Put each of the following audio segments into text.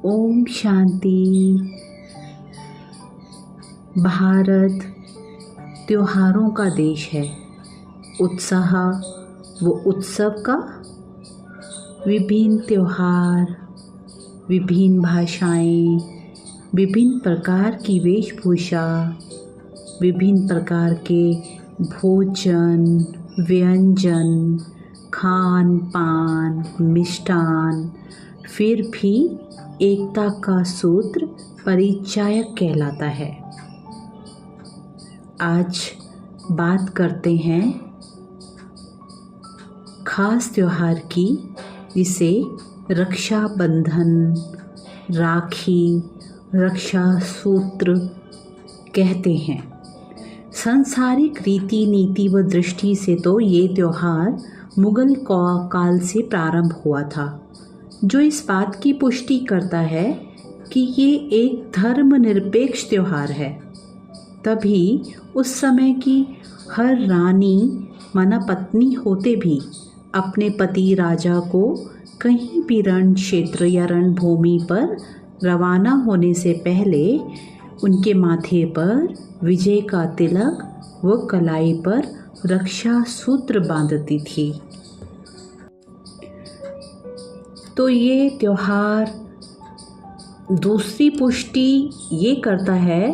ओम शांति। भारत त्योहारों का देश है। उत्साह व उत्सव का। विभिन्न त्योहार, विभिन्न भाषाएं, विभिन्न प्रकार की वेशभूषा, विभिन्न प्रकार के भोजन, व्यंजन, खान पान, मिष्टान, फिर भी एकता का सूत्र परिचायक कहलाता है। आज बात करते हैं खास त्योहार की, जिसे रक्षाबंधन, राखी, रक्षा सूत्र कहते हैं। सांसारिक रीति नीति व दृष्टि से तो ये त्योहार मुगल काल से प्रारंभ हुआ था, जो इस बात की पुष्टि करता है कि ये एक धर्मनिरपेक्ष त्योहार है। तभी उस समय की हर रानी माना पत्नी होते भी अपने पति राजा को कहीं भी रण क्षेत्र या रणभूमि पर रवाना होने से पहले उनके माथे पर विजय का तिलक व कलाई पर रक्षा सूत्र बांधती थी। तो ये त्योहार दूसरी पुष्टि ये करता है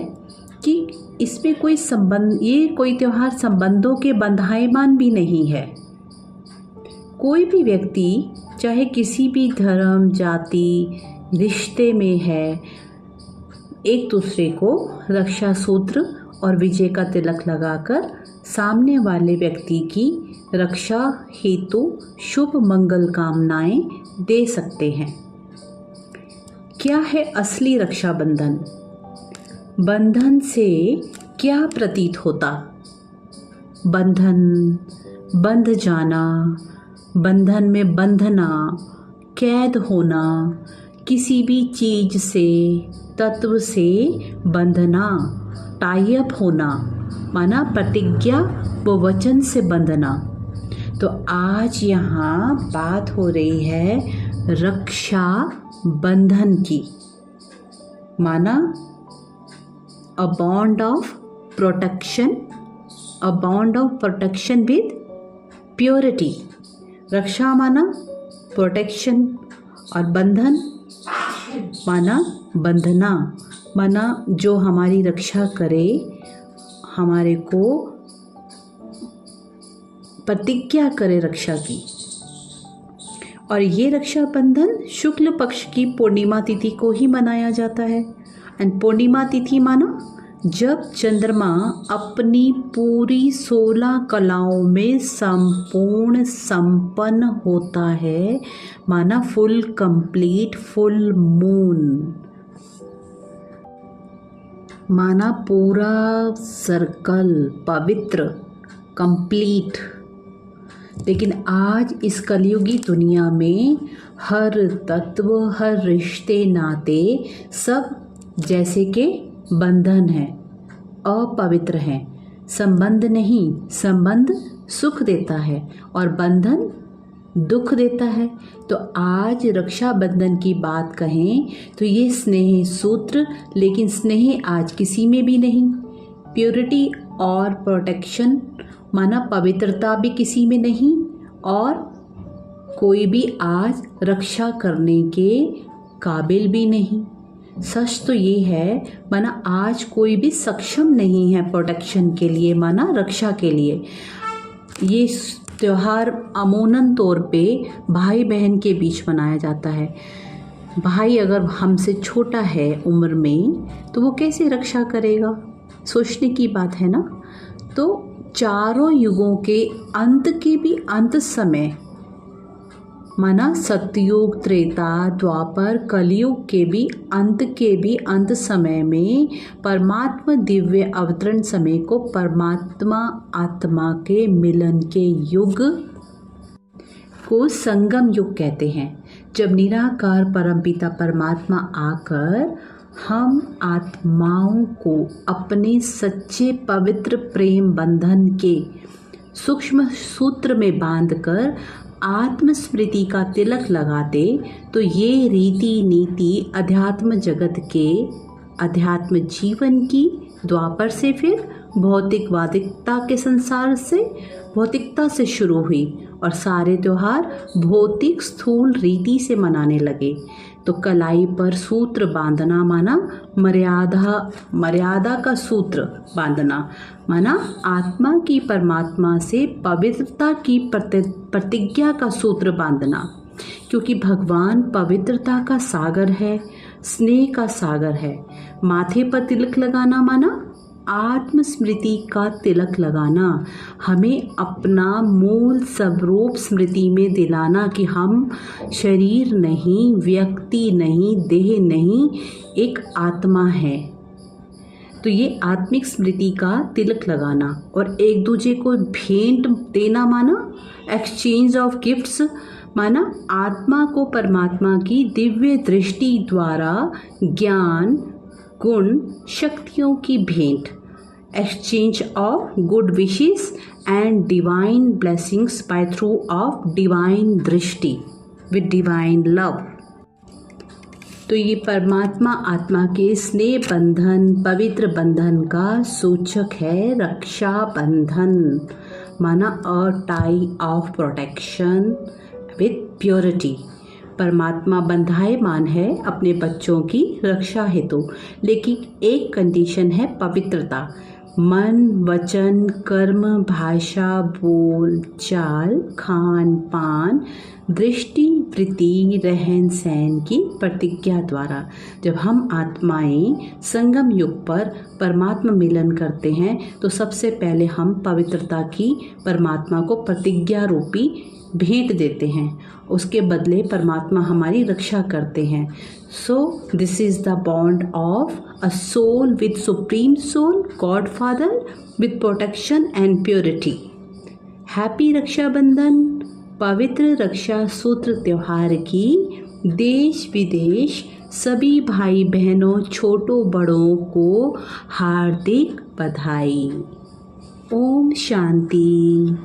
कि इसमें कोई संबंध, ये कोई त्योहार संबंधों के बंधायमान भी नहीं है। कोई भी व्यक्ति चाहे किसी भी धर्म, जाति, रिश्ते में है, एक दूसरे को रक्षा सूत्र और विजय का तिलक लगाकर सामने वाले व्यक्ति की रक्षा हेतु शुभ मंगल कामनाएं दे सकते हैं। क्या है असली रक्षाबंधन? बंधन से क्या प्रतीत होता? बंधन, बंध जाना, बंधन में बंधना, कैद होना, किसी भी चीज से, तत्व से बंधना, टाई अप होना, माना प्रतिज्ञा व वचन से बंधना। तो आज यहाँ बात हो रही है रक्षा बंधन की, माना a bond of protection, a bond of protection with purity. रक्षा माना प्रोटेक्शन और बंधन माना बंधना, माना जो हमारी रक्षा करे, हमारे को प्रतिज्ञा करे रक्षा की। और ये रक्षाबंधन शुक्ल पक्ष की पूर्णिमा तिथि को ही मनाया जाता है। एंड पूर्णिमा तिथि माना जब चंद्रमा अपनी पूरी 16 कलाओं में संपूर्ण संपन्न होता है, माना फुल कंप्लीट, फुल मून, माना पूरा सर्कल पवित्र कंप्लीट। लेकिन आज इस कलयुगी दुनिया में हर तत्व, हर रिश्ते नाते सब जैसे के बंधन है, अपवित्र हैं। संबंध नहीं, संबंध सुख देता है और बंधन दुख देता है। तो आज रक्षाबंधन की बात कहें तो ये स्नेह सूत्र, लेकिन स्नेह आज किसी में भी नहीं। प्योरिटी और प्रोटेक्शन माना पवित्रता भी किसी में नहीं, और कोई भी आज रक्षा करने के काबिल भी नहीं। सच तो ये है, माना आज कोई भी सक्षम नहीं है प्रोटेक्शन के लिए, माना रक्षा के लिए। ये त्योहार अमूमन तौर पे भाई बहन के बीच मनाया जाता है। भाई अगर हमसे छोटा है उम्र में तो वो कैसे रक्षा करेगा? सोचने की बात है ना। तो चारों युगों के अंत के भी अंत समय, माना सतयुग, त्रेता, द्वापर, कलयुग के भी अंत समय में परमात्मा दिव्य अवतरण समय को परमात्मा आत्मा के मिलन के युग को संगम युग कहते हैं। जब निराकार परमपिता परमात्मा आकर हम आत्माओं को अपने सच्चे पवित्र प्रेम बंधन के सूक्ष्म सूत्र में बांधकर आत्मस्मृति का तिलक लगाते तो ये रीति नीति अध्यात्म जगत के अध्यात्म जीवन की द्वापर से फिर भौतिकवादिकता के संसार से भौतिकता से शुरू हुई और सारे त्यौहार भौतिक स्थूल रीति से मनाने लगे। तो कलाई पर सूत्र बांधना माना मर्यादा का सूत्र बांधना माना आत्मा की परमात्मा से पवित्रता की प्रतिज्ञा का सूत्र बांधना, क्योंकि भगवान पवित्रता का सागर है, स्नेह का सागर है। माथे पर तिलक लगाना माना आत्मस्मृति का तिलक लगाना, हमें अपना मूल स्वरूप स्मृति में दिलाना कि हम शरीर नहीं, व्यक्ति नहीं, देह नहीं, एक आत्मा है। तो ये आत्मिक स्मृति का तिलक लगाना और एक दूसरे को भेंट देना माना एक्सचेंज ऑफ गिफ्ट्स माना आत्मा को परमात्मा की दिव्य दृष्टि द्वारा ज्ञान गुण शक्तियों की भेंट, exchange of good wishes and divine blessings by through of divine दृष्टि विद डिवाइन लव। तो ये परमात्मा आत्मा के स्नेह बंधन पवित्र बंधन का सूचक है। रक्षा बंधन माना a tie of protection with purity. परमात्मा बंधायमान है अपने बच्चों की रक्षा हेतु, लेकिन एक कंडीशन है पवित्रता। मन वचन कर्म भाषा बोल चाल खान पान दृष्टि वृत्ति रहन सहन की प्रतिज्ञा द्वारा जब हम आत्माएं संगम युग पर परमात्मा मिलन करते हैं तो सबसे पहले हम पवित्रता की परमात्मा को प्रतिज्ञा रूपी भेंट देते हैं, उसके बदले परमात्मा हमारी रक्षा करते हैं। So this is the bond of a soul with supreme soul God father with protection and purity. Happy Rakshabandhan. पवित्र रक्षा सूत्र त्योहार की देश विदेश सभी भाई बहनों छोटों बड़ों को हार्दिक बधाई। ओम शांति।